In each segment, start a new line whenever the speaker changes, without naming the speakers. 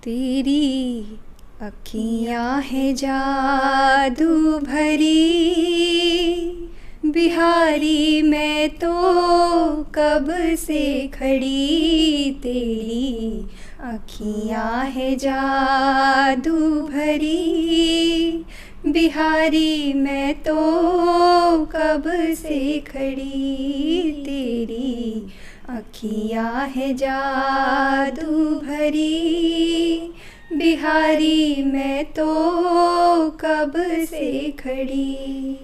तेरी अखियाँ हैं जादू भरी, बिहारी मैं तो कब से खड़ी। तेरी अखियाँ हैं जादू भरी, बिहारी मैं तो कब से खड़ी। तेरी अखियाँ हैं जादू भरी, बिहारी मैं तो कब से खड़ी।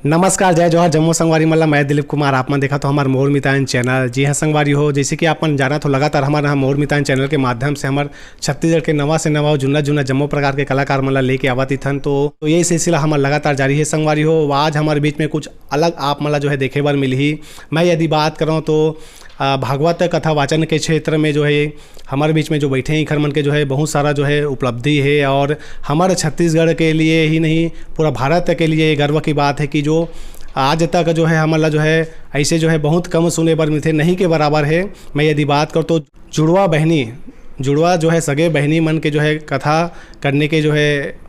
नमस्कार, जय जोहर, जम्मू संगवारी मल्ला। मैं दिलीप कुमार। आप मन देखा तो हमारे मोर मितान चैनल। जी हाँ संगवारी हो, जैसे कि आप मन जाना तो लगातार हमारे यहाँ मोर मितान चैनल के माध्यम से हमारे छत्तीसगढ़ के नवा से नवा जुन्ना जुन्ना जम्मू प्रकार के कलाकार मन लेके आवती थन। तो यही सिलसिला हमारा लगातार जारी है संगवारी हो। आज हमारे बीच में कुछ अलग आप मला जो है देखे बार मिली ही। मैं यदि बात करूँ तो भागवत कथा वाचन के क्षेत्र में जो है हमारे बीच में जो बैठे हैं खरमन के जो है बहुत सारा जो है उपलब्धि है, और हमारे छत्तीसगढ़ के लिए ही नहीं पूरा भारत के लिए गर्व की बात है कि जो आज तक जो है हमारा जो है ऐसे जो है बहुत कम सुने पर मिलते नहीं के बराबर है। मैं यदि बात करूँ तो जुड़वा जो है सगे बहनी मन के जो है कथा करने के जो है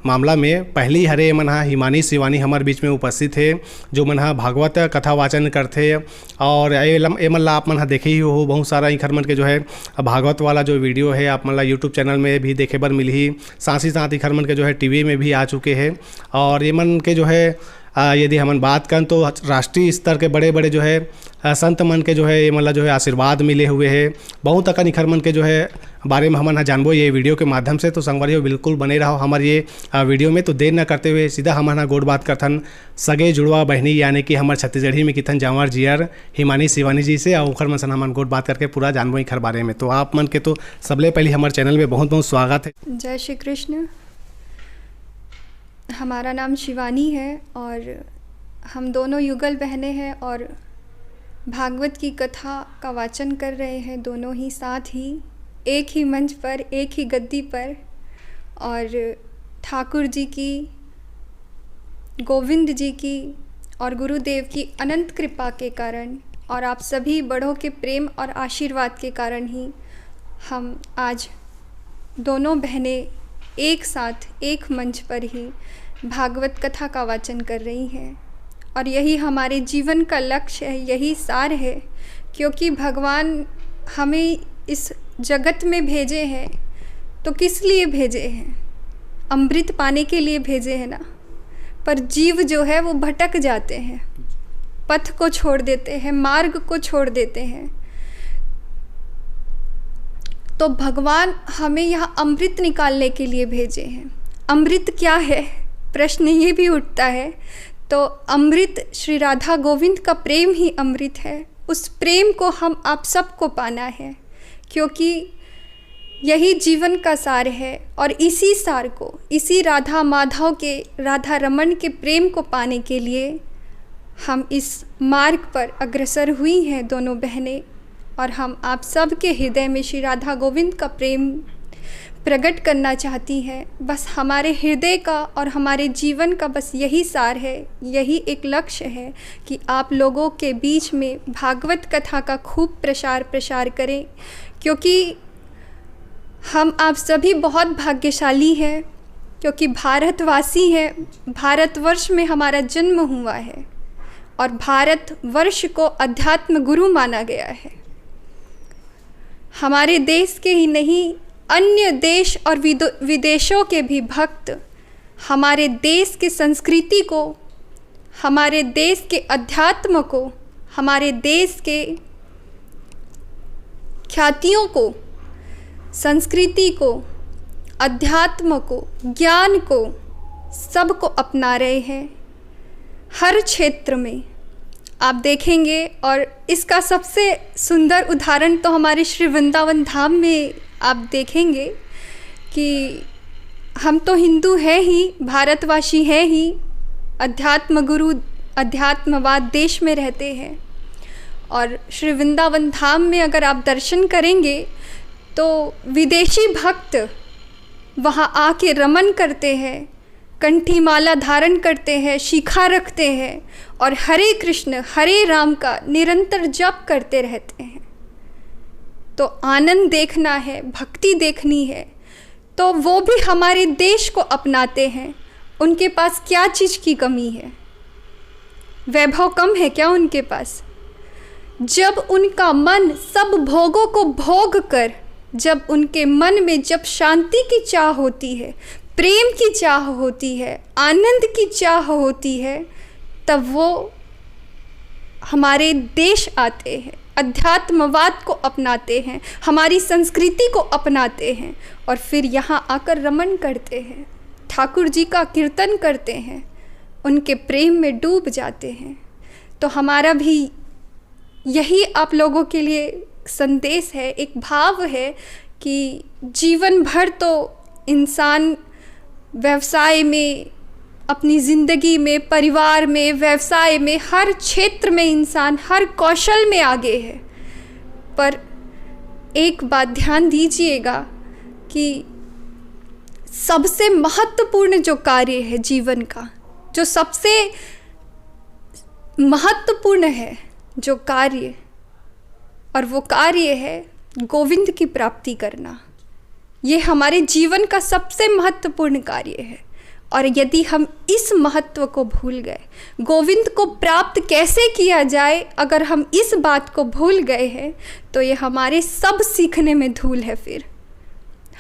मामला में पहली हरे मन हिमानी शिवानी हमारे बीच में उपस्थित है, जो मन भागवत कथा वाचन करते। और ए मन आप मन देखे ही हो बहुत सारा इखर मन के जो है भागवत वाला जो वीडियो है आप मन यूट्यूब चैनल में भी देखे बर मिली ही। साथ ही साथ इखर मन के जो है टीवी में भी आ चुके हैं। और ये मन के जो है यदि हम बात करें तो राष्ट्रीय स्तर के बड़े बड़े जो है संत मन के जो है ये मतलब जो है आशीर्वाद मिले हुए हैं। बहुत अकन इखर मन के जो है बारे में हमन जानबो ये वीडियो के माध्यम से। तो संगवारी बिल्कुल बने रहो हमारे ये वीडियो में। तो देर न करते हुए सीधा हमन गोड़ बात करथन सगे जुड़वा बहनी यानी कि हमारे छत्तीसगढ़ी में किथन जांवर जियर हिमानी शिवानी जी से, और उखर मन से हमन गोड़ बात करके पूरा जानबो इखर बारे में। तो आप मन के तो सबले पहले हमारे चैनल में बहुत बहुत स्वागत है।
जय श्री कृष्ण। हमारा नाम शिवानी है और हम दोनों युगल बहनें हैं और भागवत की कथा का वाचन कर रहे हैं, दोनों ही साथ ही एक ही मंच पर एक ही गद्दी पर। और ठाकुर जी की, गोविंद जी की और गुरुदेव की अनंत कृपा के कारण और आप सभी बड़ों के प्रेम और आशीर्वाद के कारण ही हम आज दोनों बहनें एक साथ एक मंच पर ही भागवत कथा का वाचन कर रही हैं। और यही हमारे जीवन का लक्ष्य है, यही सार है, क्योंकि भगवान हमें इस जगत में भेजे हैं तो किस लिए भेजे हैं? अमृत पाने के लिए भेजे हैं ना। पर जीव जो है वो भटक जाते हैं, पथ को छोड़ देते हैं, मार्ग को छोड़ देते हैं। तो भगवान हमें यहाँ अमृत निकालने के लिए भेजे हैं। अमृत क्या है, प्रश्न ये भी उठता है। तो अमृत श्री राधा गोविंद का प्रेम ही अमृत है। उस प्रेम को हम आप सबको पाना है, क्योंकि यही जीवन का सार है। और इसी सार को, इसी राधा माधव के, राधा रमन के प्रेम को पाने के लिए हम इस मार्ग पर अग्रसर हुई हैं दोनों बहनें। और हम आप सब के हृदय में श्री राधा गोविंद का प्रेम प्रकट करना चाहती हैं। बस हमारे हृदय का और हमारे जीवन का बस यही सार है, यही एक लक्ष्य है कि आप लोगों के बीच में भागवत कथा का खूब प्रसार करें, क्योंकि हम आप सभी बहुत भाग्यशाली हैं, क्योंकि भारतवासी हैं। भारतवर्ष में हमारा जन्म हुआ है और भारतवर्ष को अध्यात्म गुरु माना गया है। हमारे देश के ही नहीं, अन्य देश और विदेशों के भी भक्त हमारे देश के संस्कृति को, हमारे देश के अध्यात्म को, हमारे देश के ख्यातियों को, संस्कृति को, अध्यात्म को, ज्ञान को, सबको अपना रहे हैं हर क्षेत्र में। आप देखेंगे, और इसका सबसे सुंदर उदाहरण तो हमारे श्री वृंदावन धाम में आप देखेंगे कि हम तो हिंदू हैं ही, भारतवासी हैं ही, अध्यात्म गुरु, अध्यात्मवाद देश में रहते हैं। और श्री वृंदावन धाम में अगर आप दर्शन करेंगे तो विदेशी भक्त वहाँ आके रमन करते हैं, कंठी माला धारण करते हैं, शिखा रखते हैं और हरे कृष्ण हरे राम का निरंतर जप करते रहते हैं। तो आनंद देखना है, भक्ति देखनी है, तो वो भी हमारे देश को अपनाते हैं। उनके पास क्या चीज़ की कमी है? वैभव कम है क्या उनके पास? जब उनका मन सब भोगों को भोग कर, जब उनके मन में जब शांति की चाह होती है, प्रेम की चाह होती है, आनंद की चाह होती है, तब वो हमारे देश आते हैं, अध्यात्मवाद को अपनाते हैं, हमारी संस्कृति को अपनाते हैं और फिर यहाँ आकर रमन करते हैं, ठाकुर जी का कीर्तन करते हैं, उनके प्रेम में डूब जाते हैं। तो हमारा भी यही आप लोगों के लिए संदेश है, एक भाव है कि जीवन भर तो इंसान व्यवसाय में, अपनी ज़िंदगी में, परिवार में, व्यवसाय में, हर क्षेत्र में इंसान हर कौशल में आगे है। पर एक बात ध्यान दीजिएगा कि सबसे महत्वपूर्ण जो कार्य है जीवन का, जो सबसे महत्वपूर्ण है जो कार्य, और वो कार्य है गोविंद की प्राप्ति करना। ये हमारे जीवन का सबसे महत्वपूर्ण कार्य है। और यदि हम इस महत्व को भूल गए, गोविंद को प्राप्त कैसे किया जाए, अगर हम इस बात को भूल गए हैं, तो ये हमारे सब सीखने में धूल है। फिर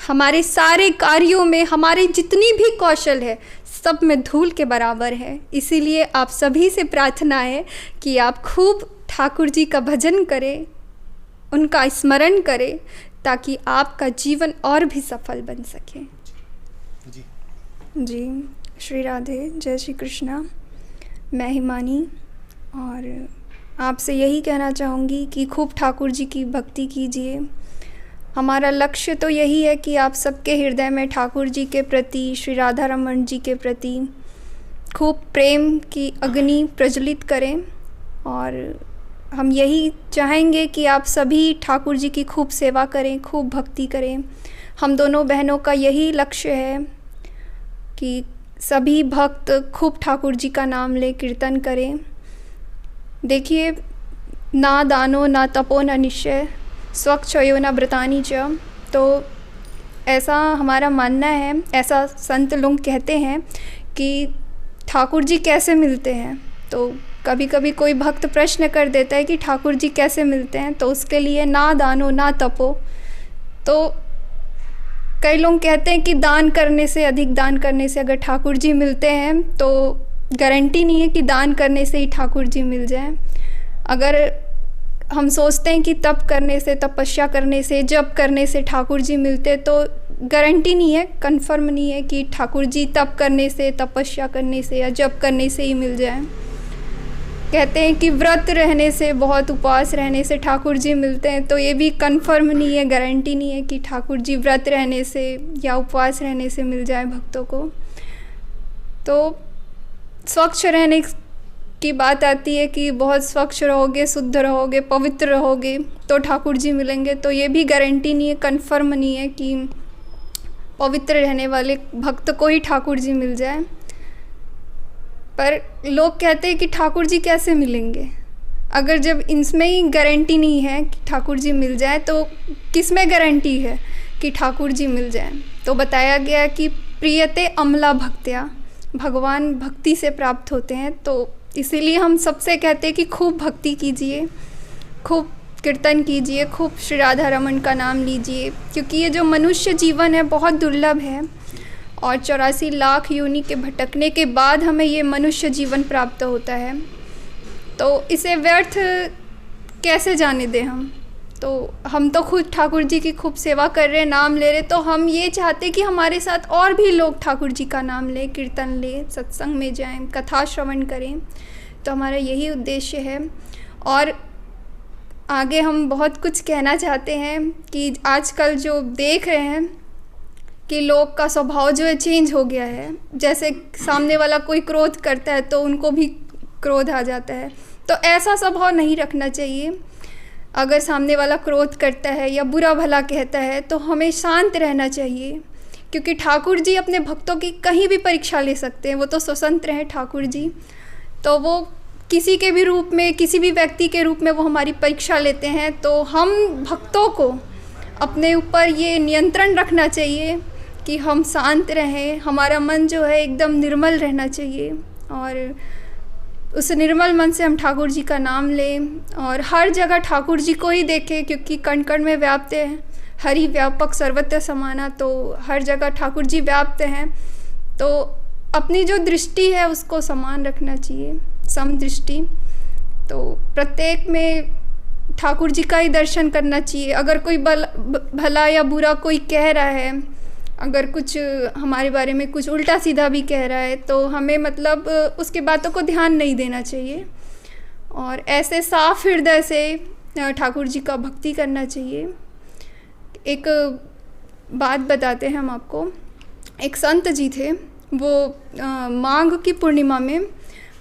हमारे सारे कार्यों में हमारे जितनी भी कौशल है, सब में धूल के बराबर है। इसीलिए आप सभी से प्रार्थना है कि आप खूब ठाकुर जी का भजन करें, उनका स्मरण करें, ताकि आपका जीवन और भी सफल बन सके। जी, श्री राधे, जय श्री कृष्णा। मैं हिमानी, और आपसे यही कहना चाहूँगी कि खूब ठाकुर जी की भक्ति कीजिए। हमारा लक्ष्य तो यही है कि आप सबके हृदय में ठाकुर जी के प्रति, श्री राधा रमन जी के प्रति खूब प्रेम की अग्नि प्रज्वलित करें। और हम यही चाहेंगे कि आप सभी ठाकुर जी की खूब सेवा करें, खूब भक्ति करें। हम दोनों बहनों का यही लक्ष्य है कि सभी भक्त खूब ठाकुर जी का नाम ले कीर्तन करें। देखिए, ना दानो ना तपो न निश्चय स्वक्षयो न व्रतानि च, तो ऐसा हमारा मानना है, ऐसा संत लोग कहते हैं कि ठाकुर जी कैसे मिलते हैं। तो कभी कभी कोई भक्त प्रश्न कर देता है कि ठाकुर जी कैसे मिलते हैं, तो उसके लिए ना दानो ना तपो। तो कई लोग कहते हैं कि दान करने से, अधिक दान करने से अगर ठाकुर जी मिलते हैं, तो गारंटी नहीं है कि दान करने से ही ठाकुर जी मिल जाए। अगर हम सोचते हैं कि तप करने से, तपस्या करने से, जप करने से ठाकुर जी मिलते, तो गारंटी नहीं है, कंफर्म नहीं है कि ठाकुर जी तप करने से, तपस्या करने से या जप करने से ही मिल जाए। कहते हैं कि व्रत रहने से, बहुत उपवास रहने से ठाकुर जी मिलते हैं, तो ये भी कंफर्म नहीं है, गारंटी नहीं है कि ठाकुर जी व्रत रहने से या उपवास रहने से मिल जाए भक्तों को। तो स्वच्छ रहने की बात आती है कि बहुत स्वच्छ रहोगे, शुद्ध रहोगे, पवित्र रहोगे तो ठाकुर जी मिलेंगे, तो ये भी गारंटी नहीं है, कंफर्म नहीं है कि पवित्र रहने वाले भक्त को ही ठाकुर जी मिल जाए। पर लोग कहते हैं कि ठाकुर जी कैसे मिलेंगे? अगर जब इनमें ही गारंटी नहीं है कि ठाकुर जी मिल जाए, तो किस में गारंटी है कि ठाकुर जी मिल जाए? तो बताया गया कि प्रियते अमला भक्त्या, भगवान भक्ति से प्राप्त होते हैं। तो इसीलिए हम सबसे कहते हैं कि खूब भक्ति कीजिए, खूब कीर्तन कीजिए, खूब श्री राधा रमन का नाम लीजिए, क्योंकि ये जो मनुष्य जीवन है बहुत दुर्लभ है, और 84 लाख योनि के भटकने के बाद हमें ये मनुष्य जीवन प्राप्त होता है। तो इसे व्यर्थ कैसे जाने दें हम? तो हम तो खुद ठाकुर जी की खूब सेवा कर रहे, नाम ले रहे, तो हम ये चाहते कि हमारे साथ और भी लोग ठाकुर जी का नाम लें, कीर्तन लें, सत्संग में जाएं, कथा श्रवण करें। तो हमारा यही उद्देश्य है। और आगे हम बहुत कुछ कहना चाहते हैं कि आजकल जो देख रहे हैं कि लोग का स्वभाव जो है चेंज हो गया है। जैसे सामने वाला कोई क्रोध करता है तो उनको भी क्रोध आ जाता है। तो ऐसा स्वभाव नहीं रखना चाहिए। अगर सामने वाला क्रोध करता है या बुरा भला कहता है तो हमें शांत रहना चाहिए, क्योंकि ठाकुर जी अपने भक्तों की कहीं भी परीक्षा ले सकते हैं। वो तो स्वतंत्र हैं ठाकुर जी, तो वो किसी के भी रूप में, किसी भी व्यक्ति के रूप में वो हमारी परीक्षा लेते हैं। तो हम भक्तों को अपने ऊपर ये नियंत्रण रखना चाहिए कि हम शांत रहें, हमारा मन जो है एकदम निर्मल रहना चाहिए और उस निर्मल मन से हम ठाकुर जी का नाम लें और हर जगह ठाकुर जी को ही देखें, क्योंकि कण कण में व्याप्त हैं, हरि व्यापक सर्वत्र समाना, तो हर जगह ठाकुर जी व्याप्त हैं। तो अपनी जो दृष्टि है उसको समान रखना चाहिए, समदृष्टि। तो प्रत्येक में ठाकुर जी का ही दर्शन करना चाहिए। अगर कोई भला या बुरा कोई कह रहा है, अगर कुछ हमारे बारे में कुछ उल्टा सीधा भी कह रहा है, तो हमें मतलब उसकी बातों को ध्यान नहीं देना चाहिए और ऐसे साफ हृदय से ठाकुर जी का भक्ति करना चाहिए। एक बात बताते हैं हम आपको। एक संत जी थे, वो माघ की पूर्णिमा में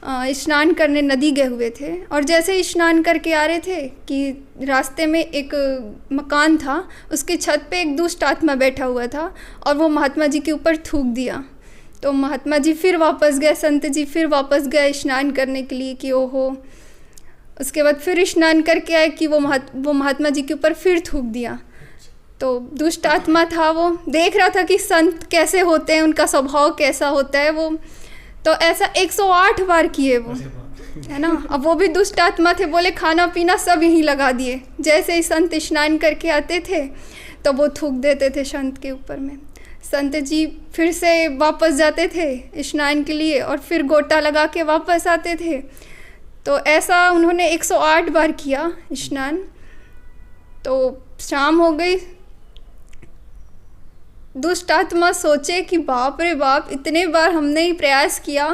स्नान करने नदी गए हुए थे और जैसे ही स्नान करके आ रहे थे कि रास्ते में एक मकान था, उसकी छत पे एक दुष्ट आत्मा बैठा हुआ था और वो महात्मा जी के ऊपर थूक दिया। तो महात्मा जी फिर वापस गए, संत जी फिर वापस गए स्नान करने के लिए कि ओहो। उसके बाद फिर स्नान करके आए कि वो महात्मा जी के ऊपर फिर थूक दिया। तो दुष्ट आत्मा था, वो देख रहा था कि संत कैसे होते हैं, उनका स्वभाव कैसा होता है। वो तो ऐसा 108 बार किए वो, है ना। अब वो भी दुष्ट आत्मा थे, बोले खाना पीना सब यहीं लगा दिए। जैसे ही संत स्नान करके आते थे तो वो थूक देते थे संत के ऊपर में। संत जी फिर से वापस जाते थे स्नान के लिए और फिर गोटा लगा के वापस आते थे। तो ऐसा उन्होंने 108 बार किया स्नान। तो शाम हो गई, दुष्ट आत्मा सोचे कि बाप रे बाप, इतने बार हमने ही प्रयास किया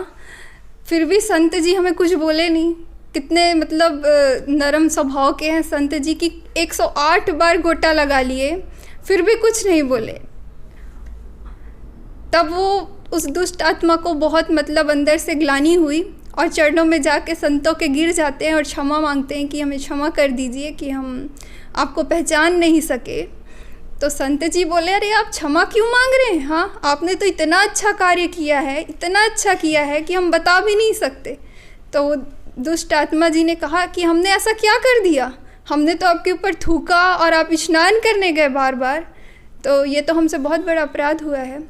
फिर भी संत जी हमें कुछ बोले नहीं। कितने मतलब नरम स्वभाव के हैं संत जी की 108 बार गोटा लगा लिए फिर भी कुछ नहीं बोले। तब वो उस दुष्ट आत्मा को बहुत मतलब अंदर से ग्लानि हुई और चरणों में जाके संतों के गिर जाते हैं और क्षमा मांगते हैं कि हमें क्षमा कर दीजिए कि हम आपको पहचान नहीं सके। तो संत जी बोले अरे आप क्षमा क्यों मांग रहे हैं, हाँ आपने तो इतना अच्छा कार्य किया है, इतना अच्छा किया है कि हम बता भी नहीं सकते। तो दुष्ट आत्मा जी ने कहा कि हमने ऐसा क्या कर दिया, हमने तो आपके ऊपर थूका और आप स्नान करने गए बार बार, तो ये तो हमसे बहुत बड़ा अपराध हुआ है।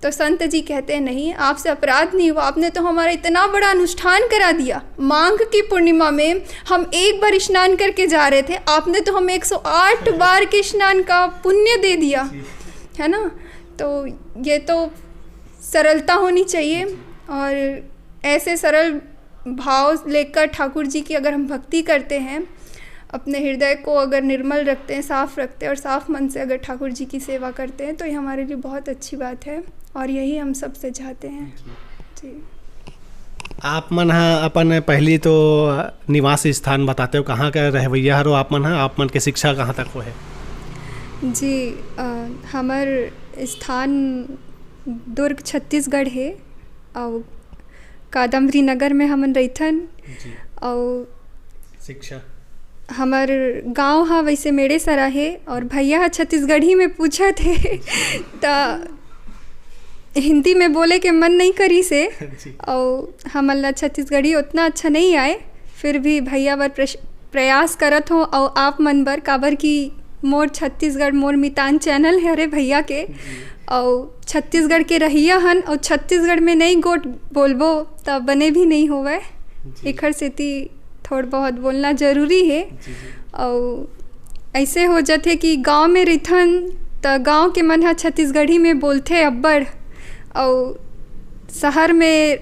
तो संत जी कहते हैं नहीं, आपसे अपराध नहीं हुआ, आपने तो हमारा इतना बड़ा अनुष्ठान करा दिया। माघ की पूर्णिमा में हम एक बार स्नान करके जा रहे थे, आपने तो हमें 108 बार के स्नान का पुण्य दे दिया, है ना। तो ये तो सरलता होनी चाहिए और ऐसे सरल भाव लेकर ठाकुर जी की अगर हम भक्ति करते हैं, अपने हृदय को अगर निर्मल रखते हैं, साफ़ रखते हैं और साफ़ मन से अगर ठाकुर जी की सेवा करते हैं तो ये हमारे लिए बहुत अच्छी बात है और यही हम सबसे चाहते हैं जी।
आप मन हाँ अपन पहली तो निवास स्थान बताते हो, कहाँ का रहवैया हो आप मन? हाँ आप मन के शिक्षा कहाँ तक हो है
जी? हमार स्थान दुर्ग छत्तीसगढ़ है और कादम्बरी नगर में हमन रहथन। और
शिक्षा
हमार गांव हाँ वैसे मेरे सरा है और भैया छत्तीसगढ़ी में पूछा थे तो हिंदी में बोले के मन नहीं करी से और हमला छत्तीसगढ़ी उतना अच्छा नहीं आए, फिर भी भैया बर प्रयास करत हो और आप मन बर काबर की मोर छत्तीसगढ़ मोर मितान चैनल है अरे भैया के और छत्तीसगढ़ के रहिया हन और छत्तीसगढ़ में नहीं गोट बोलबो तब बने भी नहीं होवे, एखर सेती थोड़ा बहुत बोलना ज़रूरी है। और ऐसे हो जाते कि गांव में रहथन तो गांव के मन छत्तीसगढ़ी में बोलते अब्बड़ और शहर में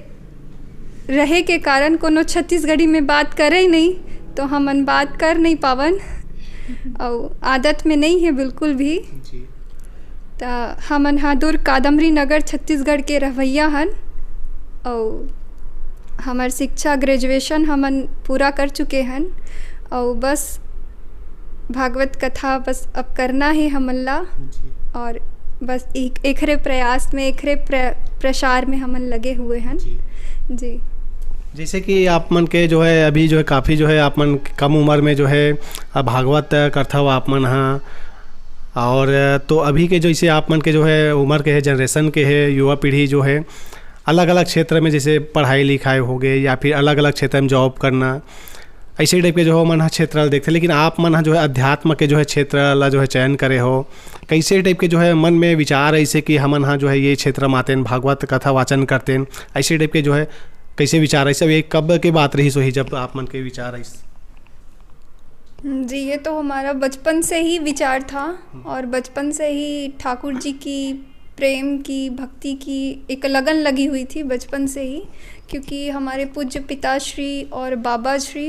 रहे के कारण कोनो छत्तीसगढ़ी में बात करे नहीं तो हमन बात कर नहीं पावन और आदत में नहीं है बिल्कुल भी। तो हमन दुर्ग कादम्बरी नगर छत्तीसगढ़ के रहवैया हन और हमार शिक्षा ग्रेजुएशन हमन पूरा कर चुके हैं और बस भागवत कथा बस अब करना है हमन ला और बस एकरे प्रयास में एकरे प्रसार में हमन लगे हुए हैं जी।
जैसे कि आप मन के जो है अभी जो है काफ़ी जो है आप मन कम उम्र में जो है भागवत करता हो आप मन हाँ, और तो अभी के जैसे आप मन के जो है उम्र के है जनरेशन के है युवा पीढ़ी जो है अलग अलग क्षेत्र में जैसे पढ़ाई लिखाई हो गए या फिर अलग अलग क्षेत्र में जॉब करना, ऐसे टाइप के जो हो मन हा क्षेत्र देखते, लेकिन आप मन हा जो है अध्यात्म के जो है क्षेत्र ला जो है चयन करे हो, कैसे टाइप के जो है मन में विचार ऐसे कि हमन हा जो है ये क्षेत्र में आते भागवत कथा वाचन करते, ऐसे टाइप के जो है कैसे विचार ऐसे, ये कब के बात रही सोही जब आप मन के विचार ऐसे?
जी, ये तो हमारा बचपन से ही विचार था और बचपन से ही ठाकुर जी की प्रेम की, भक्ति की एक लगन लगी हुई थी बचपन से ही, क्योंकि हमारे पूज्य पिताश्री और बाबा श्री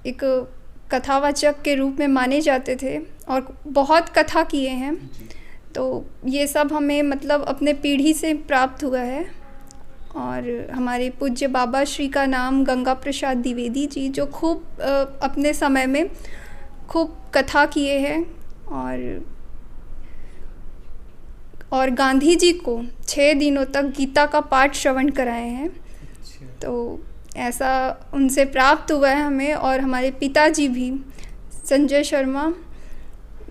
एक कथावाचक के रूप में माने जाते थे और बहुत कथा किए हैं। तो ये सब हमें मतलब अपने पीढ़ी से प्राप्त हुआ है। और हमारे पूज्य बाबा श्री का नाम गंगा प्रसाद द्विवेदी जी, जो खूब अपने समय में खूब कथा किए हैं और गांधी जी को 6 दिनों तक गीता का पाठ श्रवण कराए हैं। तो ऐसा उनसे प्राप्त हुआ है हमें। और हमारे पिताजी भी, संजय शर्मा,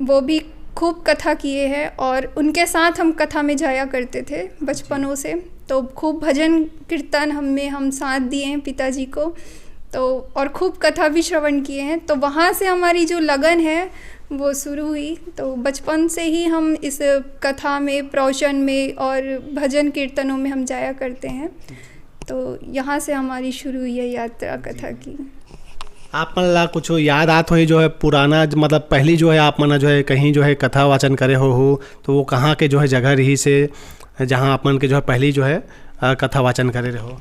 वो भी खूब कथा किए हैं और उनके साथ हम कथा में जाया करते थे बचपनों से। तो खूब भजन कीर्तन हम साथ दिए हैं पिताजी को, तो और खूब कथा भी श्रवण किए हैं। तो वहाँ से हमारी जो लगन है वो शुरू हुई। तो बचपन से ही हम इस कथा में, प्रवचन में और भजन कीर्तनों में हम जाया करते हैं। तो यहाँ से हमारी शुरू हुई है यात्रा कथा की।
आप मन ला कुछ याद आत हो जो है पुराना, मतलब पहली जो है आप मन जो है कहीं जो है कथा वाचन करे हो तो वो कहाँ के जो है जगह रही से जहाँ आप मन के जो है पहली जो है कथा वाचन करे रहो?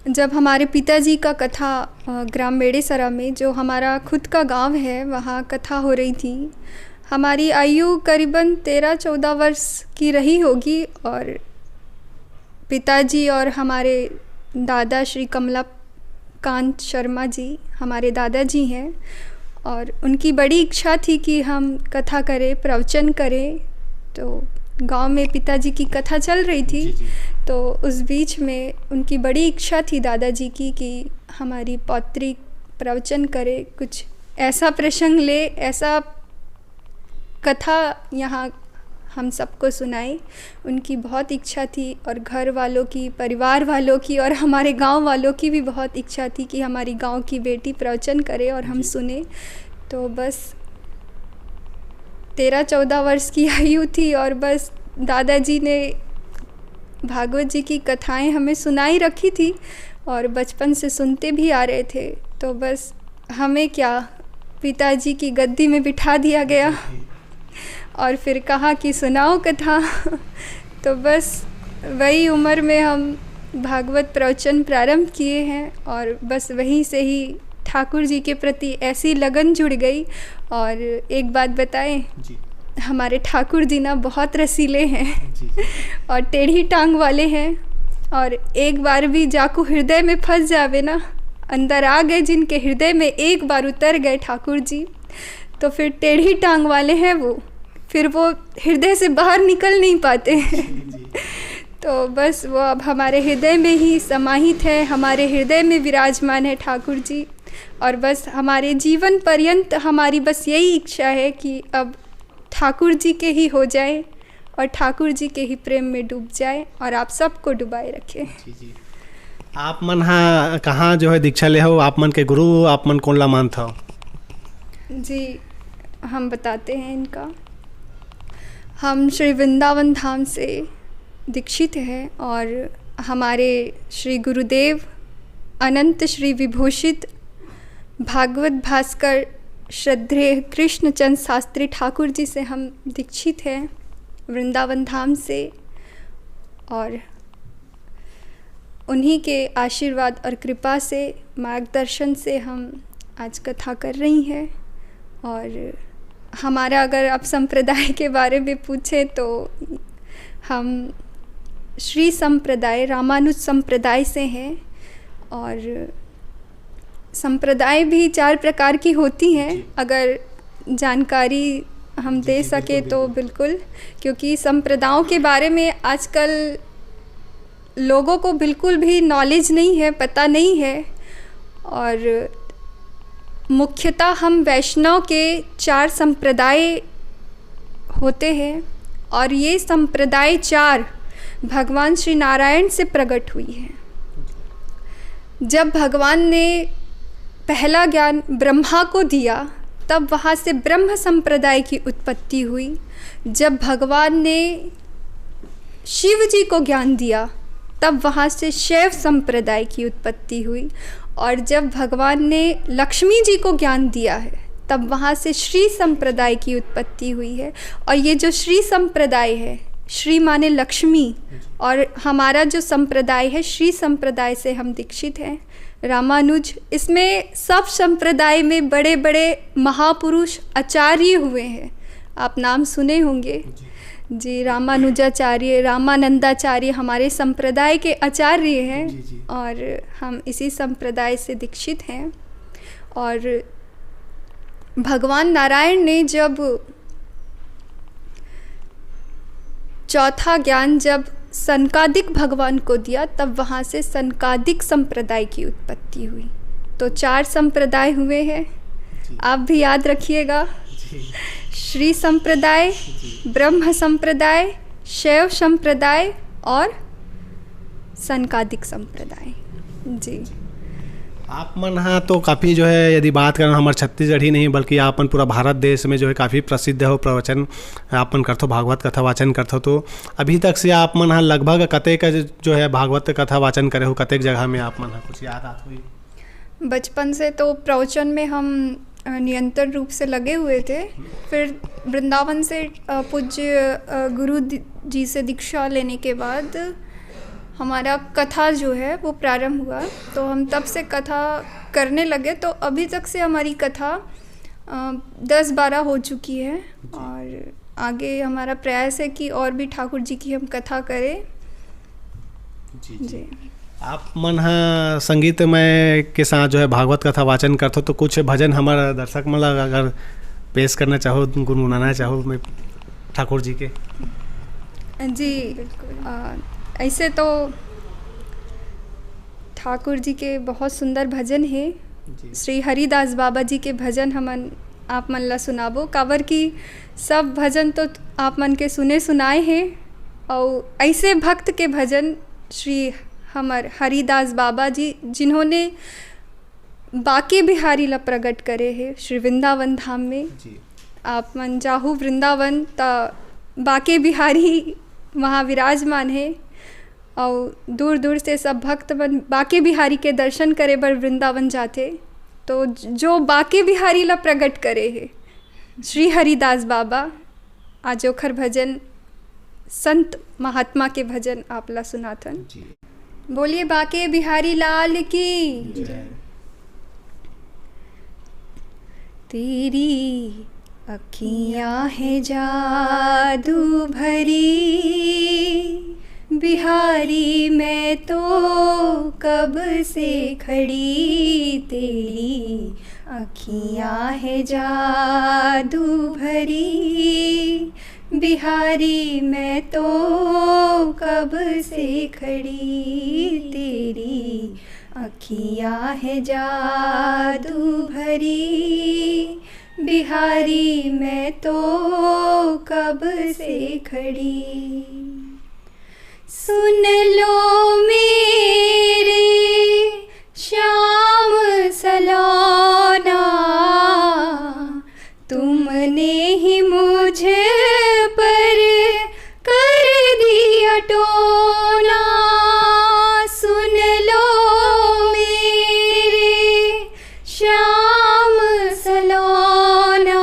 जब हमारे पिताजी का कथा ग्राम बेड़ेसरा में, जो हमारा खुद का गांव है, वहाँ कथा हो रही थी। हमारी आयु करीबन 13-14 वर्ष की रही होगी और पिताजी और हमारे दादा श्री कमलाकांत शर्मा जी हमारे दादाजी हैं और उनकी बड़ी इच्छा थी कि हम कथा करें, प्रवचन करें। तो गांव में पिताजी की कथा चल रही थी। तो उस बीच में उनकी बड़ी इच्छा थी दादाजी की कि हमारी पौत्री प्रवचन करे, कुछ ऐसा प्रसंग ले, ऐसा कथा यहाँ हम सबको सुनाए। उनकी बहुत इच्छा थी और घर वालों की, परिवार वालों की और हमारे गांव वालों की भी बहुत इच्छा थी कि हमारी गांव की बेटी प्रवचन करे और हम सुने। तो बस 13-14 वर्ष की आयु थी और बस दादाजी ने भागवत जी की कथाएं हमें सुनाई रखी थी और बचपन से सुनते भी आ रहे थे। तो बस हमें क्या, पिताजी की गद्दी में बिठा दिया गया और फिर कहा कि सुनाओ कथा। तो बस वही उम्र में हम भागवत प्रवचन प्रारंभ किए हैं और बस वहीं से ही ठाकुर जी के प्रति ऐसी लगन जुड़ गई। और एक बात बताएं, हमारे ठाकुर जी ना बहुत रसीले हैं और टेढ़ी टांग वाले हैं और एक बार भी जाकू हृदय में फंस जावे ना, अंदर आ गए जिनके हृदय में, एक बार उतर गए ठाकुर जी, तो फिर टेढ़ी टांग वाले हैं वो, फिर वो हृदय से बाहर निकल नहीं पाते तो बस वो अब हमारे हृदय में ही समाहित है, हमारे हृदय में विराजमान है ठाकुर जी। और बस हमारे जीवन पर्यंत हमारी बस यही इच्छा है कि अब ठाकुर जी के ही हो जाए और ठाकुर जी के ही प्रेम में डूब जाए और आप सबको डुबाए रखे।
आप मन हाँ कहाँ जो है दीक्षा ले हो, आप मन के गुरु आप मन कौन ला मानता हो?
जी, हम बताते हैं इनका। हम श्री वृंदावन धाम से दीक्षित हैं और हमारे श्री गुरुदेव अनंत श्री विभूषित भागवत भास्कर श्रद्धेय कृष्णचंद शास्त्री ठाकुर जी से हम दीक्षित हैं वृंदावन धाम से। और उन्हीं के आशीर्वाद और कृपा से, मार्गदर्शन से हम आज कथा कर रही हैं। और हमारा अगर आप संप्रदाय के बारे में पूछें तो हम श्री संप्रदाय, रामानुज संप्रदाय से हैं। और संप्रदाय भी 4 प्रकार की होती हैं, अगर जानकारी हम दे सके तो बिल्कुल, क्योंकि संप्रदायों के बारे में आजकल लोगों को बिल्कुल भी नॉलेज नहीं है, पता नहीं है। और मुख्यतः हम वैष्णव के 4 संप्रदाय होते हैं और ये संप्रदाय 4 भगवान श्री नारायण से प्रकट हुई है। जब भगवान ने पहला ज्ञान ब्रह्मा को दिया, तब वहाँ से ब्रह्म संप्रदाय की उत्पत्ति हुई। जब भगवान ने शिव जी को ज्ञान दिया, तब वहाँ से शैव संप्रदाय की उत्पत्ति हुई। और जब भगवान ने लक्ष्मी जी को ज्ञान दिया है, तब वहाँ से श्री संप्रदाय की उत्पत्ति हुई है। और ये जो श्री संप्रदाय है, श्री माने लक्ष्मी, और हमारा जो संप्रदाय है श्री संप्रदाय से हम दीक्षित हैं, रामानुज। इसमें सब संप्रदाय में बड़े बड़े महापुरुष आचार्य हुए हैं, आप नाम सुने होंगे जी। रामानुजाचार्य, रामानंदाचार्य हमारे संप्रदाय के आचार्य हैं, और हम इसी संप्रदाय से दीक्षित हैं। और भगवान नारायण ने जब चौथा ज्ञान जब सनकादिक भगवान को दिया, तब वहाँ से सनकादिक संप्रदाय की उत्पत्ति हुई। तो 4 संप्रदाय हुए हैं, आप भी याद रखिएगा। श्री संप्रदाय, ब्रह्म संप्रदाय, शैव संप्रदाय और सनकादिक संप्रदाय जी।
आप मन हाँ तो काफ़ी जो है, यदि बात करें हमारे छत्तीसगढ़ ही नहीं बल्कि आपन पूरा भारत देश में जो है काफ़ी प्रसिद्ध हो प्रवचन आपन करथो, भागवत कथा वाचन करथो। तो अभी तक से आप मन हाँ लगभग कतेक जो है भागवत कथा वाचन करे हो, कतेक जगह में आप मन हाँ कुछ याद आत हुई?
बचपन से तो प्रवचन में हम निरंतर रूप से लगे हुए थे। फिर वृंदावन से पूज्य गुरु जी से दीक्षा लेने के बाद हमारा कथा जो है वो प्रारंभ हुआ, तो हम तब से कथा करने लगे। तो अभी तक से हमारी कथा 10-12 हो चुकी है, और आगे हमारा प्रयास है कि और भी ठाकुर जी की हम कथा करें जी।
आप मन हाँ संगीतमय के साथ जो है भागवत कथा वाचन करते हो, तो कुछ भजन हमारा दर्शक मन अगर पेश करना चाहो, गुनगुनाना चाहो मैं ठाकुर जी के
जी। ऐसे तो ठाकुर जी के बहुत सुंदर भजन है। श्री हरिदास बाबा जी के भजन हमन आप मन ला सुनाबो, काबर की सब भजन तो आप मन के सुने सुनाए हैं। और ऐसे भक्त के भजन श्री हमर हरिदास बाबा जी, जिन्होंने बाके बिहारी ला प्रकट करे है श्री वृंदावन धाम में। आप मन जाहू वृंदावन त बाके बिहारी वहाँ विराजमान है, और दूर दूर से सब भक्त मन बाके बिहारी के दर्शन करे बर वृंदावन जाते। तो जो बाके बिहारी ला प्रकट करे है श्री हरिदास बाबा, आज ओखर भजन संत महात्मा के भजन आप ला सुनाथन। बोलिए बाके बिहारी लाल की। तेरी अखियाँ है जादू भरी, बिहारी मैं तो कब से खड़ी। तेरी अखियाँ है जादू भरी, बिहारी मैं तो कब से खड़ी। तेरी अखियाँ है जादू भरी, बिहारी मैं तो कब से खड़ी। सुन लो मेरे श्याम सलोना, तुमने ही मुझे पर कर दिया टोना। सुन लो मेरे श्याम सलोना,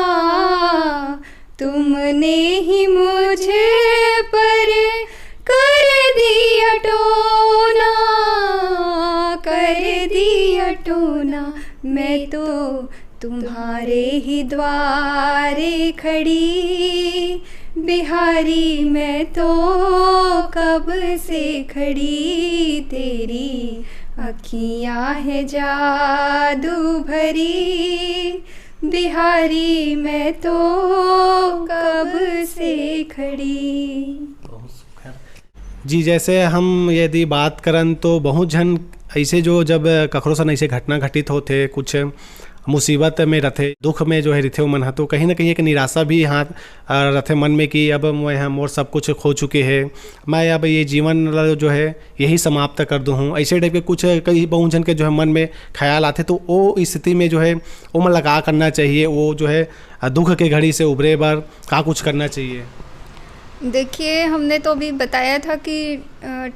तुमने ही मुझे पर कर दिया टोना, कर दिया टोना। मैं तो तुम्हारे ही द्वारे खड़ी, बिहारी मैं तो कब से खड़ी। तेरी अखियाँ है जादू भरी, बिहारी मैं तो कब से खड़ी।
जी। जैसे हम यदि बात करन तो बहुत जन ऐसे जो जब कखरो सन ऐसे घटना घटित होते, कुछ मुसीबत में रथे, दुख में जो है रिथे मन ह, तो कहीं ना कहीं एक निराशा भी यहाँ रथे मन में कि अब मैं मोर सब कुछ खो चुके हैं, मैं अब ये जीवन जो है यही समाप्त कर दूँ हूँ, ऐसे टाइप के कुछ कई बहुत जन के जो है मन में ख्याल आते। तो वो स्थिति में जो है वो मतलब का करना चाहिए, वो जो है दुख के घड़ी से उभरे बार का कुछ करना चाहिए?
देखिए, हमने तो अभी बताया था कि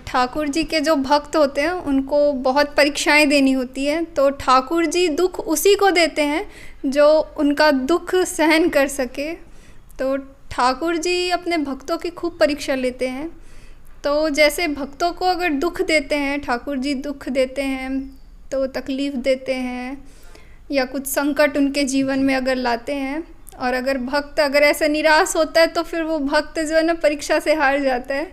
ठाकुर जी के जो भक्त होते हैं उनको बहुत परीक्षाएं देनी होती हैं, तो ठाकुर जी दुख उसी को देते हैं जो उनका दुख सहन कर सके। तो ठाकुर जी अपने भक्तों की खूब परीक्षा लेते हैं। तो जैसे भक्तों को अगर दुख देते हैं, ठाकुर जी दुख देते हैं तो तकलीफ़ देते हैं या कुछ संकट उनके जीवन में अगर लाते हैं, और अगर भक्त अगर ऐसे निराश होता है तो फिर वो भक्त जो है ना परीक्षा से हार जाता है।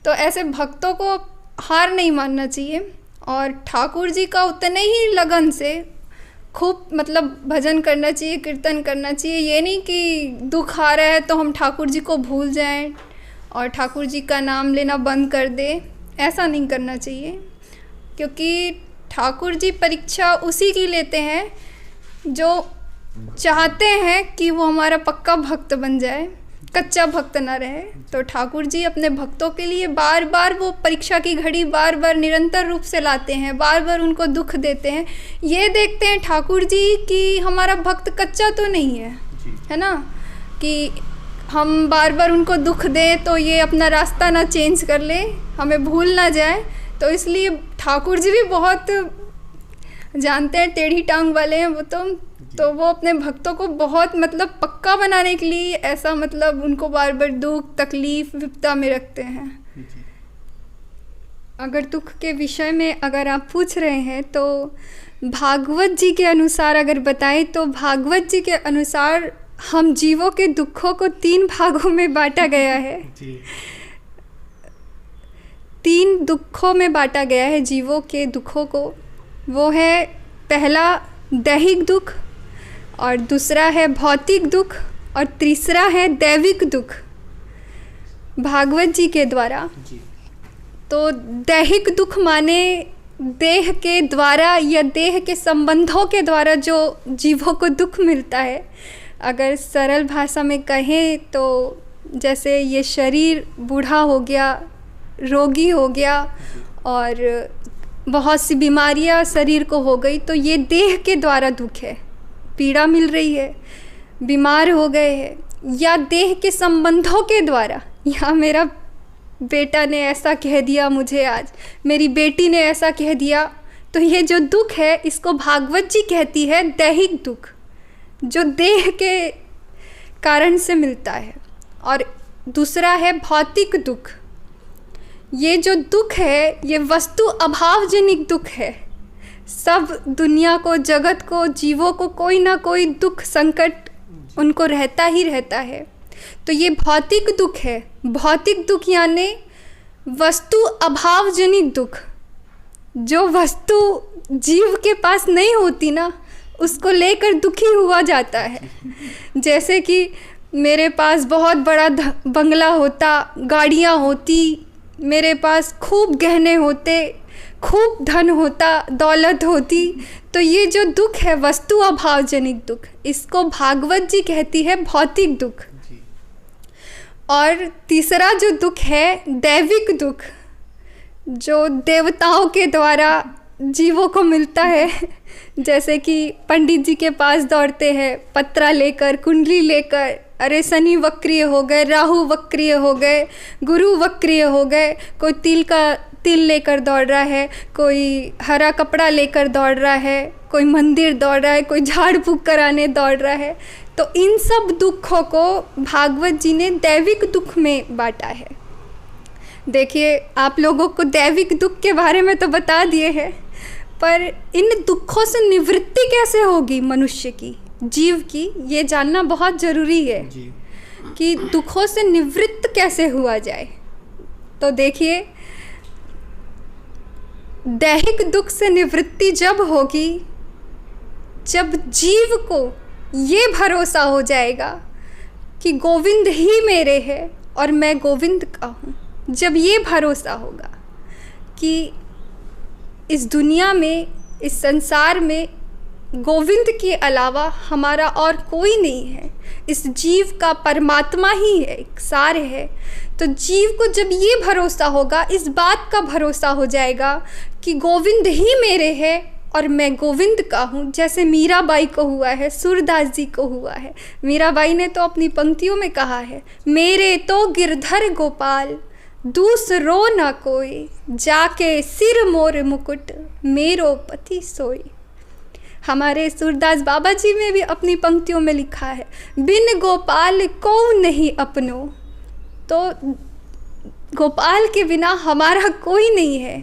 तो ऐसे भक्तों को हार नहीं मानना चाहिए और ठाकुर जी का उतने ही लगन से खूब मतलब भजन करना चाहिए, कीर्तन करना चाहिए। ये नहीं कि दुख आ रहा है तो हम ठाकुर जी को भूल जाएं और ठाकुर जी का नाम लेना बंद कर दें, ऐसा नहीं करना चाहिए। क्योंकि ठाकुर जी परीक्षा उसी की लेते हैं जो चाहते हैं कि वो हमारा पक्का भक्त बन जाए, कच्चा भक्त ना रहे। तो ठाकुर जी अपने भक्तों के लिए बार बार वो परीक्षा की घड़ी बार बार निरंतर रूप से लाते हैं, बार बार उनको दुख देते हैं। ये देखते हैं ठाकुर जी कि हमारा भक्त कच्चा तो नहीं है ना, कि हम बार बार उनको दुख दें तो ये अपना रास्ता ना चेंज कर ले, हमें भूल ना जाए। तो इसलिए ठाकुर जी भी बहुत जानते हैं, टेढ़ी टांग वाले हैं वो तो वो अपने भक्तों को बहुत मतलब पक्का बनाने के लिए ऐसा मतलब उनको बार बार दुख तकलीफ विपदा में रखते हैं। अगर दुख के विषय में अगर आप पूछ रहे हैं तो भागवत जी के अनुसार अगर बताएं तो भागवत जी के अनुसार हम जीवों के दुखों को 3 भागों में बांटा गया है। 3 दुखों में बांटा गया है जीवों के दुखों को। वो है पहला दैहिक दुख, और दूसरा है भौतिक दुख, और तीसरा है दैविक दुख भागवत जी के द्वारा। तो दैहिक दुख माने देह के द्वारा या देह के संबंधों के द्वारा जो जीवों को दुख मिलता है। अगर सरल भाषा में कहें तो जैसे ये शरीर बूढ़ा हो गया, रोगी हो गया और बहुत सी बीमारियां शरीर को हो गई, तो ये देह के द्वारा दुख है, पीड़ा मिल रही है, बीमार हो गए हैं, या देह के संबंधों के द्वारा, या मेरा बेटा ने ऐसा कह दिया मुझे आज, मेरी बेटी ने ऐसा कह दिया। तो ये जो दुख है इसको भागवत जी कहती है दैहिक दुख, जो देह के कारण से मिलता है। और दूसरा है भौतिक दुख। ये जो दुख है ये वस्तु अभावजनिक दुख है। सब दुनिया को, जगत को, जीवों को कोई ना कोई दुख संकट उनको रहता ही रहता है। तो ये भौतिक दुख है। भौतिक दुख यानी वस्तु अभावजनिक दुख। जो वस्तु जीव के पास नहीं होती ना, उसको लेकर दुखी हुआ जाता है। जैसे कि मेरे पास बहुत बड़ा बंगला होता, गाड़ियाँ होती, मेरे पास खूब गहने होते, खूब धन होता, दौलत होती, तो ये जो दुख है वस्तु अभावजनिक दुख, इसको भागवत जी कहती है भौतिक दुख। और तीसरा जो दुख है दैविक दुख, जो देवताओं के द्वारा जीवों को मिलता है। जैसे कि पंडित जी के पास दौड़ते हैं पत्रा लेकर, कुंडली लेकर, अरे शनि वक्रीय हो गए, राहु वक्रीय हो गए, गुरु वक्रीय हो गए, कोई तिल लेकर दौड़ रहा है, कोई हरा कपड़ा लेकर दौड़ रहा है, कोई मंदिर दौड़ रहा है, कोई झाड़ फूँक कराने दौड़ रहा है। तो इन सब दुखों को भागवत जी ने दैविक दुख में बांटा है। देखिए, आप लोगों को दैविक दुख के बारे में तो बता दिए हैं, पर इन दुखों से निवृत्ति कैसे होगी मनुष्य की, जीव की, ये जानना बहुत ज़रूरी है कि दुखों से निवृत्त कैसे हुआ जाए। तो देखिए, दैहिक दुख से निवृत्ति जब होगी जब जीव को ये भरोसा हो जाएगा कि गोविंद ही मेरे है और मैं गोविंद का हूँ। जब ये भरोसा होगा कि इस दुनिया में, इस संसार में गोविंद के अलावा हमारा और कोई नहीं है, इस जीव का परमात्मा ही है, एक सार है। तो जीव को जब ये भरोसा होगा, इस बात का भरोसा हो जाएगा कि गोविंद ही मेरे है और मैं गोविंद का हूँ, जैसे मीराबाई को हुआ है, सूरदास जी को हुआ है। मीराबाई ने तो अपनी पंक्तियों में कहा है, मेरे तो गिरधर गोपाल दूसरो न कोई, जाके सिर मोर मुकुट मेरो पति सोई। हमारे सूरदास बाबा जी ने भी अपनी पंक्तियों में लिखा है, बिन गोपाल को नहीं अपनो। तो गोपाल के बिना हमारा कोई नहीं है।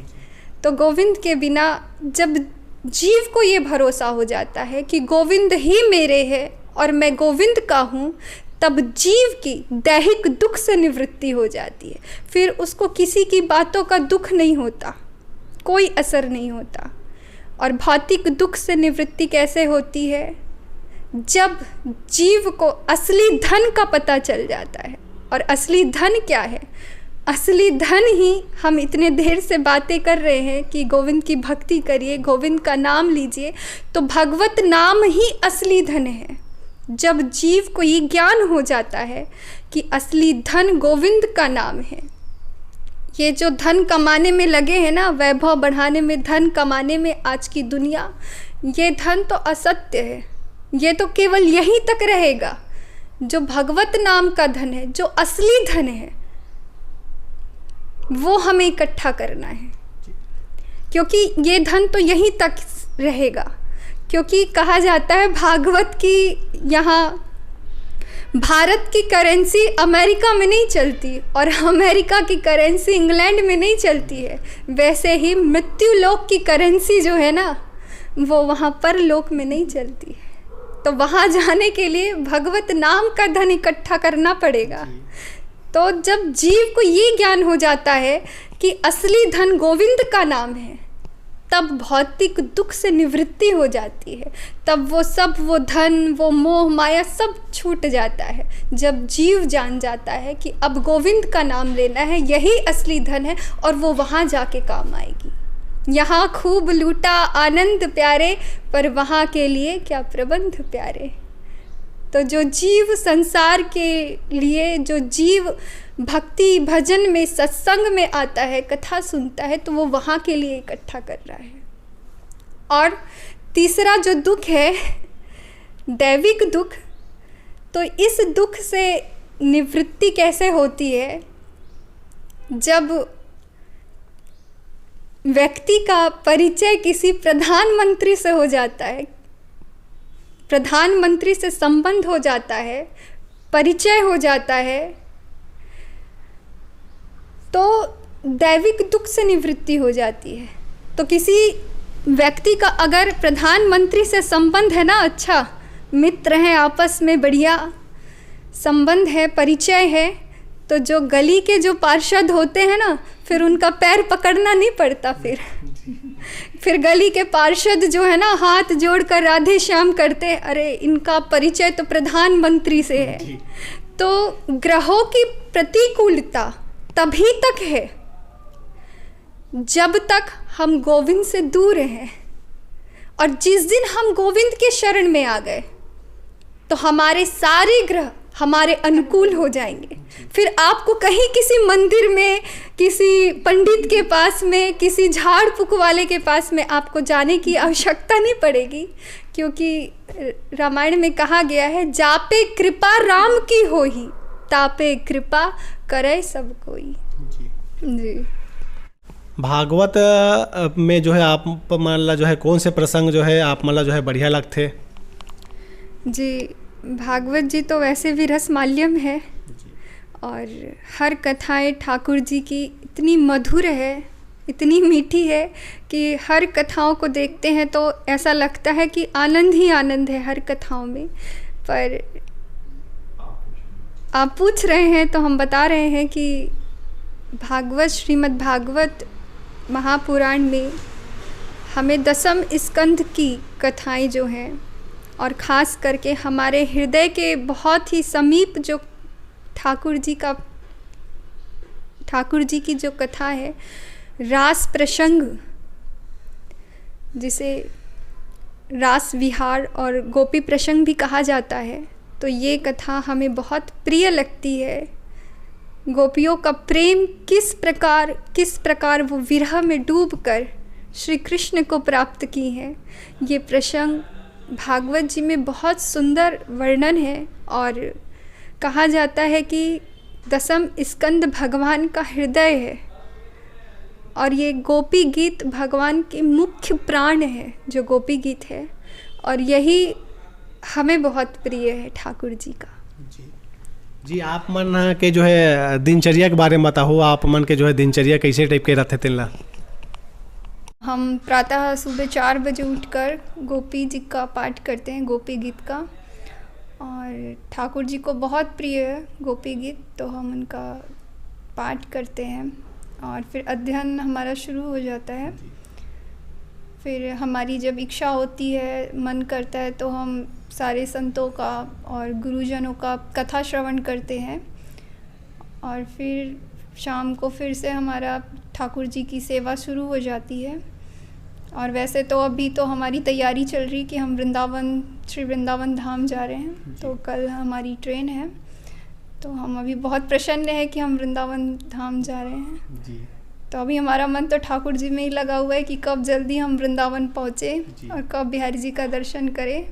तो गोविंद के बिना जब जीव को ये भरोसा हो जाता है कि गोविंद ही मेरे है और मैं गोविंद का हूँ, तब जीव की दैहिक दुख से निवृत्ति हो जाती है। फिर उसको किसी की बातों का दुख नहीं होता, कोई असर नहीं होता। और भौतिक दुख से निवृत्ति कैसे होती है? जब जीव को असली धन का पता चल जाता है। और असली धन क्या है? असली धन ही हम इतने देर से बातें कर रहे हैं कि गोविंद की भक्ति करिए, गोविंद का नाम लीजिए। तो भगवत नाम ही असली धन है। जब जीव को ये ज्ञान हो जाता है कि असली धन गोविंद का नाम है। ये जो धन कमाने में लगे हैं ना, वैभव बढ़ाने में, धन कमाने में आज की दुनिया, ये धन तो असत्य है। ये तो केवल यहीं तक रहेगा। जो भगवत नाम का धन है, जो असली धन है, वो हमें इकट्ठा करना है। क्योंकि ये धन तो यहीं तक रहेगा। क्योंकि कहा जाता है भागवत की यहाँ भारत की करेंसी अमेरिका में नहीं चलती और अमेरिका की करेंसी इंग्लैंड में नहीं चलती है। वैसे ही मृत्यु लोक की करेंसी जो है ना, वो वहाँ पर लोक में नहीं चलती है। तो वहाँ जाने के लिए भगवत नाम का धन इकट्ठा करना पड़ेगा। तो जब जीव को ये ज्ञान हो जाता है कि असली धन गोविंद का नाम है, तब भौतिक दुख से निवृत्ति हो जाती है। तब वो धन, वो मोह माया सब छूट जाता है। जब जीव जान जाता है कि अब गोविंद का नाम लेना है, यही असली धन है और वो वहाँ जाके काम आएगी। यहाँ खूब लूटा आनंद प्यारे, पर वहाँ के लिए क्या प्रबंध प्यारे। तो जो जीव संसार के लिए, जो जीव भक्ति भजन में, सत्संग में आता है, कथा सुनता है, तो वो वहाँ के लिए इकट्ठा कर रहा है। और तीसरा जो दुख है, दैविक दुख, तो इस दुख से निवृत्ति कैसे होती है? जब व्यक्ति का परिचय किसी प्रधानमंत्री से हो जाता है, प्रधानमंत्री से संबंध हो जाता है, परिचय हो जाता है, तो दैविक दुख से निवृत्ति हो जाती है। तो किसी व्यक्ति का अगर प्रधानमंत्री से संबंध है ना, अच्छा मित्र हैं, आपस में बढ़िया संबंध है, परिचय है, तो जो गली के जो पार्षद होते हैं ना, फिर उनका पैर पकड़ना नहीं पड़ता। फिर गली के पार्षद जो है ना, हाथ जोड़कर राधे श्याम करते, अरे इनका परिचय तो प्रधानमंत्री से है। तो ग्रहों की प्रतिकूलता तभी तक है जब तक हम गोविंद से दूर हैं। और जिस दिन हम गोविंद के शरण में आ गए, तो हमारे सारे ग्रह हमारे अनुकूल हो जाएंगे। फिर आपको कहीं किसी मंदिर में, किसी पंडित के पास में, किसी झाड़ फूक वाले के पास में आपको जाने की आवश्यकता नहीं पड़ेगी। क्योंकि रामायण में कहा गया है, जापे कृपा राम की होही, तापे कृपा करे सब कोई। जी।
भागवत में जो है आप मतलब जो है कौन से प्रसंग जो है आप मतलब जो है बढ़िया लगते?
जी, भागवत जी तो वैसे भी रसमाल्यम है और हर कथाएं ठाकुर जी की इतनी मधुर है, इतनी मीठी है कि हर कथाओं को देखते हैं तो ऐसा लगता है कि आनंद ही आनंद है हर कथाओं में। पर आप पूछ रहे हैं तो हम बता रहे हैं कि भागवत, श्रीमद् भागवत महापुराण में हमें दसम स्कंध की कथाएं जो हैं, और ख़ास करके हमारे हृदय के बहुत ही समीप जो ठाकुर जी की जो कथा है, रास प्रसंग, जिसे रास विहार और गोपी प्रसंग भी कहा जाता है, तो ये कथा हमें बहुत प्रिय लगती है। गोपियों का प्रेम किस प्रकार वो विरह में डूबकर श्री कृष्ण को प्राप्त की है, ये प्रसंग भागवत जी में बहुत सुंदर वर्णन है। और कहा जाता है कि दसम स्कंद भगवान का हृदय है और ये गोपी गीत भगवान के मुख्य प्राण है, जो गोपी गीत है, और यही हमें बहुत प्रिय है ठाकुर जी का।
जी आप मन के जो है दिनचर्या के बारे में बताओ, आप मन के जो है दिनचर्या कैसे टाइप के रहते तिल्ला?
हम प्रातः सुबह 4 बजे उठकर गोपी जी का पाठ करते हैं, गोपी गीत का, और ठाकुर जी को बहुत प्रिय है गोपी गीत, तो हम उनका पाठ करते हैं और फिर अध्ययन हमारा शुरू हो जाता है। फिर हमारी जब इच्छा होती है, मन करता है, तो हम सारे संतों का और गुरुजनों का कथा श्रवण करते हैं, और फिर शाम को फिर से हमारा ठाकुर जी की सेवा शुरू हो जाती है। और वैसे तो अभी तो हमारी तैयारी चल रही कि हम श्री वृंदावन धाम जा रहे हैं, तो कल हमारी ट्रेन है, तो हम अभी बहुत प्रसन्न हैं कि हम वृंदावन धाम जा रहे हैं जी। तो अभी हमारा मन तो ठाकुर जी में ही लगा हुआ है कि कब जल्दी हम वृंदावन पहुँचे और कब बिहारी जी का दर्शन करें।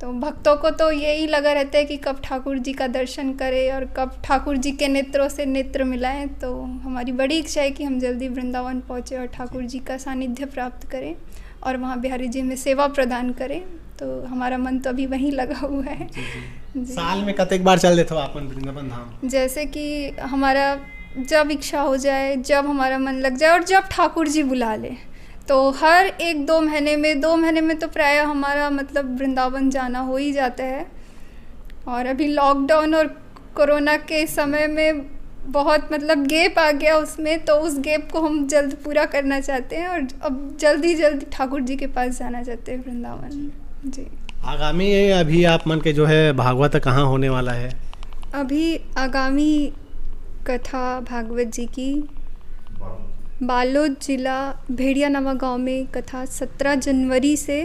तो भक्तों को तो यही लगा रहता है कि कब ठाकुर जी का दर्शन करें और कब ठाकुर जी के नेत्रों से नेत्र मिलाएं। तो हमारी बड़ी इच्छा है कि हम जल्दी वृंदावन पहुँचे और ठाकुर जी का सानिध्य प्राप्त करें और वहाँ बिहारी जी में सेवा प्रदान करें। तो हमारा मन तो अभी वहीं लगा हुआ है जी।
साल में कतेक बार चल देते हो आप वृंदावन धाम?
जैसे कि हमारा जब इच्छा हो जाए, जब हमारा मन लग जाए और जब ठाकुर जी बुला ले, तो हर 1-2 महीने में, 2 महीने में तो प्राय हमारा मतलब वृंदावन जाना हो ही जाता है। और अभी लॉकडाउन और कोरोना के समय में बहुत मतलब गैप आ गया उसमें, तो उस गैप को हम जल्द पूरा करना चाहते हैं और अब जल्दी ठाकुर जी के पास जाना चाहते हैं वृंदावन जी।
आगामी अभी आप मन के जो है भागवत कहाँ होने वाला है?
अभी आगामी कथा भागवत जी की बालोद जिला भेड़िया नवा गांव में कथा 17 जनवरी से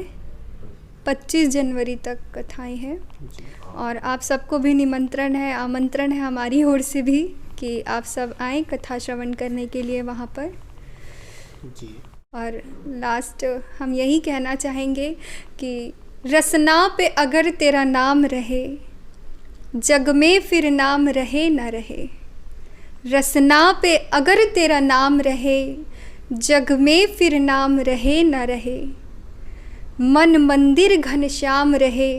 25 जनवरी तक कथाएं हैं, और आप सबको भी निमंत्रण है, आमंत्रण है हमारी ओर से भी कि आप सब आएँ कथा श्रवण करने के लिए वहाँ पर जी। और लास्ट हम यही कहना चाहेंगे कि रसना पे अगर तेरा नाम रहे, जग में फिर नाम रहे न रहे। रसना पे अगर तेरा नाम रहे, जग में फिर नाम रहे न रहे। मन मंदिर घनश्याम रहे,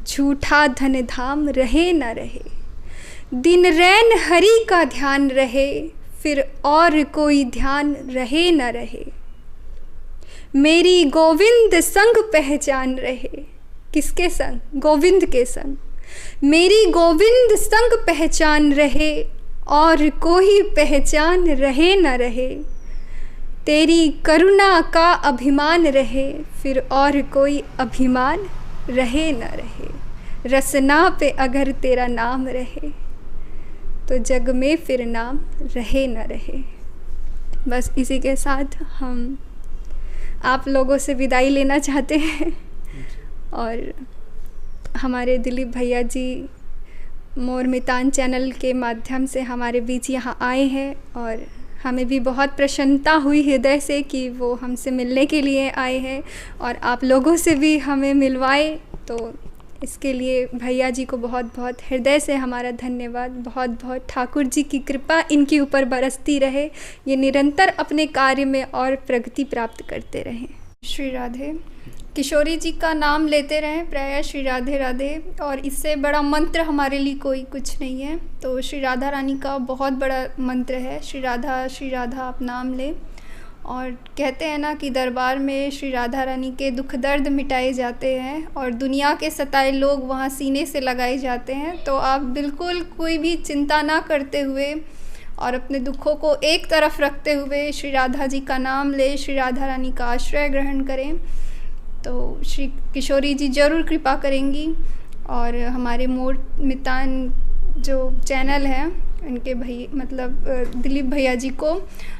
झूठा धन धाम रहे न रहे। दिन रैन हरि का ध्यान रहे, फिर और कोई ध्यान रहे न रहे। मेरी गोविंद संग पहचान रहे। किसके संग? गोविंद के संग। मेरी गोविंद संग पहचान रहे, और कोई पहचान रहे न रहे। तेरी करुणा का अभिमान रहे, फिर और कोई अभिमान रहे न रहे। रसना पे अगर तेरा नाम रहे, तो जग में फिर नाम रहे न रहे। बस इसी के साथ हम आप लोगों से विदाई लेना चाहते हैं, और हमारे दिलीप भैया जी मोर मितान चैनल के माध्यम से हमारे बीच यहाँ आए हैं, और हमें भी बहुत प्रसन्नता हुई हृदय से कि वो हमसे मिलने के लिए आए हैं और आप लोगों से भी हमें मिलवाए। तो इसके लिए भैया जी को बहुत बहुत हृदय से हमारा धन्यवाद। बहुत बहुत ठाकुर जी की कृपा इनके ऊपर बरसती रहे, ये निरंतर अपने कार्य में और प्रगति प्राप्त करते रहें। श्री राधे। किशोरी जी का नाम लेते रहें प्रायः श्री राधे राधे, और इससे बड़ा मंत्र हमारे लिए कोई कुछ नहीं है। तो श्री राधा रानी का बहुत बड़ा मंत्र है, श्री राधा आप नाम लें। और कहते हैं ना कि दरबार में श्री राधा रानी के दुख दर्द मिटाए जाते हैं और दुनिया के सताए लोग वहाँ सीने से लगाए जाते हैं। तो आप बिल्कुल कोई भी चिंता ना करते हुए और अपने दुखों को एक तरफ रखते हुए श्री राधा जी का नाम ले, श्री राधा रानी का आश्रय ग्रहण करें, तो श्री किशोरी जी ज़रूर कृपा करेंगी। और हमारे मोर मितान जो चैनल है इनके दिलीप भैया जी को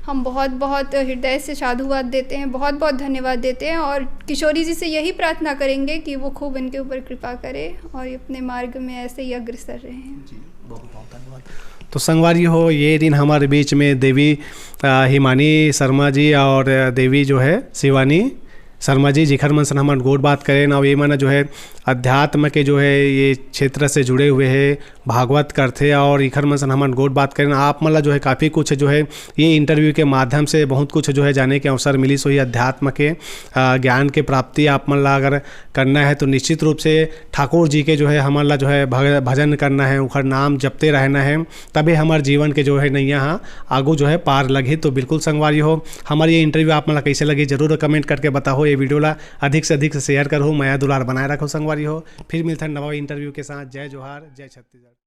हम बहुत बहुत हृदय से साधुवाद देते हैं, बहुत बहुत धन्यवाद देते हैं और किशोरी जी से यही प्रार्थना करेंगे कि वो खूब इनके ऊपर कृपा करे और ये अपने मार्ग में ऐसे ही अग्रसर रहें।
जी बहुत बहुत धन्यवाद। तो संगवारी हो, ये दिन हमारे बीच में देवी हिमानी शर्मा जी और देवी जो है शिवानी शर्मा जी जिखर मन से हमारे गोड बात करें ना, ये मन जो है अध्यात्म के जो है ये क्षेत्र से जुड़े हुए हैं, भागवत करते और इखर मन से हमारे गोड बात करें। आप मतलब जो है काफ़ी कुछ जो है ये इंटरव्यू के माध्यम से बहुत कुछ जो है जाने के अवसर मिली। सो ये अध्यात्म के ज्ञान के प्राप्ति आप मतलब अगर करना है तो निश्चित रूप से ठाकुर जी के जो है हमारा जो है भजन करना है, उखर नाम जपते रहना है, तभी हमारे जीवन के जो है नैया आगू जो है पार लगे। तो बिल्कुल संगवारी हो, हमारी ये इंटरव्यू आप मतलब कैसे लगी जरूर कमेंट करके बताओ। ये वीडियो ला अधिक से शेयर करो, माया दुलार बनाए रखो संगवारी हो। फिर मिलते हैं नवा इंटरव्यू के साथ। जय जोहार, जय छत्तीसगढ़।